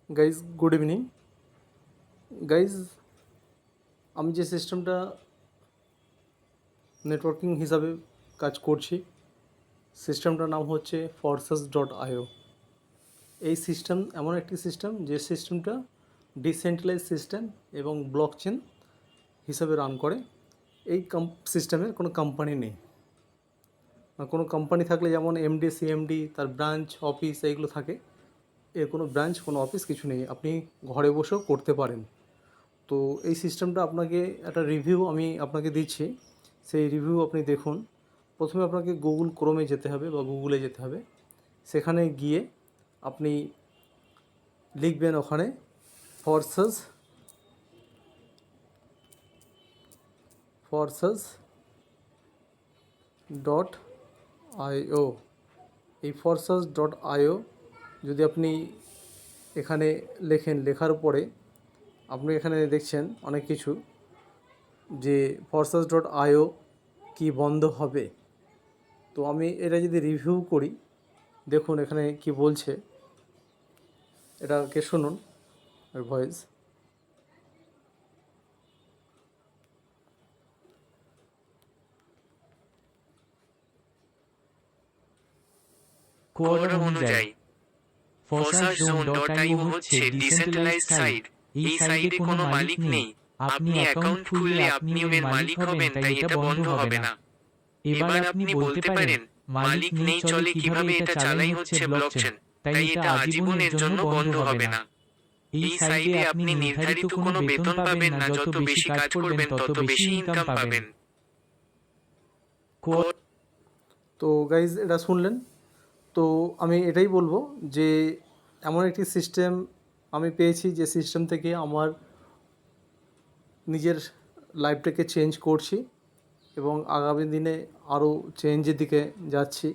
Guys good evening. Guys আমি যে সিস্টেমটা নেটওয়ার্কিং হিসাবে কাজ করছি, সিস্টেমটার নাম হচ্ছে Forces.io। এই সিস্টেম এমন একটি সিস্টেম যে সিস্টেমটা ডিসেন্ট্রালাইজ সিস্টেম এবং ব্লকচেন হিসাবে রান করে। এই সিস্টেমের কোনো কোম্পানি নেই। কোনো কোম্পানি থাকলে যেমন এমডি সিএমডি তার ব্রাঞ্চ অফিস এইগুলো থাকে, এর কোনো ব্রাঞ্চ কোনো অফিস কিছু নেই, আপনি ঘরে বসেও করতে পারেন। তো এই সিস্টেমটা আপনাকে একটা রিভিউ আমি আপনাকে দিচ্ছি, সেই রিভিউ আপনি দেখুন। প্রথমে আপনাকে গুগল ক্রোমে যেতে হবে বা গুগলে যেতে হবে। সেখানে গিয়ে আপনি লিখবেন ওখানে forces.io। এই forces.io যদি আপনি এখানে লেখার পরে আপনি এখানে দেখছেন অনেক কিছু যে forces.io কি বন্ধ হবে। তো আমি এটা যদি রিভিউ করি, দেখুন এখানে কি বলছে, এটাকে শুনুন ভয়েস। কোয়ারম অনুযায়ী Forces.io হচ্ছে ডিসেন্ট্রালাইজড সাইট। এই সাইটে কোনো মালিক নেই। আপনি অ্যাকাউন্ট খুললে আপনি এর মালিক হবেন, তাই এটা বন্ধ হবে না। এবার আপনি বলতে পারেন, মালিক নেই চলে কিভাবে, এটা চালাই হচ্ছে ব্লকচেন, তাই এটা আজীবনের জন্য বন্ধ হবে না। এই সাইটে আপনি নির্ধারিত কোনো বেতন পাবেন না, যত বেশি কাজ করবেন তত বেশি ইনকাম পাবেন। তো গাইজ এটা শুনলেন। তো আমি এটাই বলবো যে এমন একটি সিস্টেম আমি পেয়েছি যে সিস্টেম থেকে আমার নিজের লাইফটাকে চেঞ্জ করছি এবং আগামী দিনে আরও চেঞ্জের দিকে যাচ্ছি।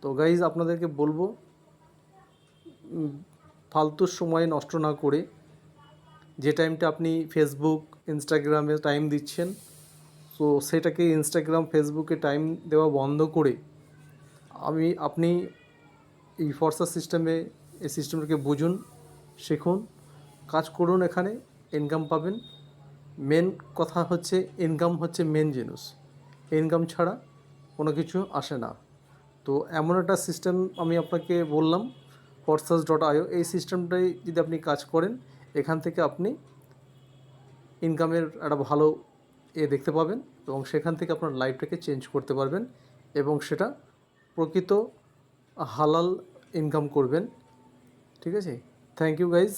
তো গাইজ আপনাদেরকে বলবো, ফালতু সময় নষ্ট না করে যে টাইমটা আপনি ফেসবুক ইনস্টাগ্রামে টাইম দিচ্ছেন, তো সেটাকে ইনস্টাগ্রাম ফেসবুকে টাইম দেওয়া বন্ধ করে আপনি এই ফরসাস সিস্টেমে এই সিস্টেমটাকে বুঝুন, শিখুন, কাজ করুন, এখানে ইনকাম পাবেন। মেন কথা হচ্ছে ইনকাম হচ্ছে মেন জিনিস, ইনকাম ছাড়া কোনো কিছু আসে না। তো এমন একটা সিস্টেম আমি আপনাকে বললাম Forces.io। এই সিস্টেমটাই যদি আপনি কাজ করেন, এখান থেকে আপনি ইনকামের একটা ভালো দেখতে পাবেন এবং সেখান থেকে আপনার লাইফটাকে চেঞ্জ করতে পারবেন এবং সেটা প্রকৃত হালাল ইনকাম করবেন। ঠিক আছে, থ্যাংক ইউ গাইজ।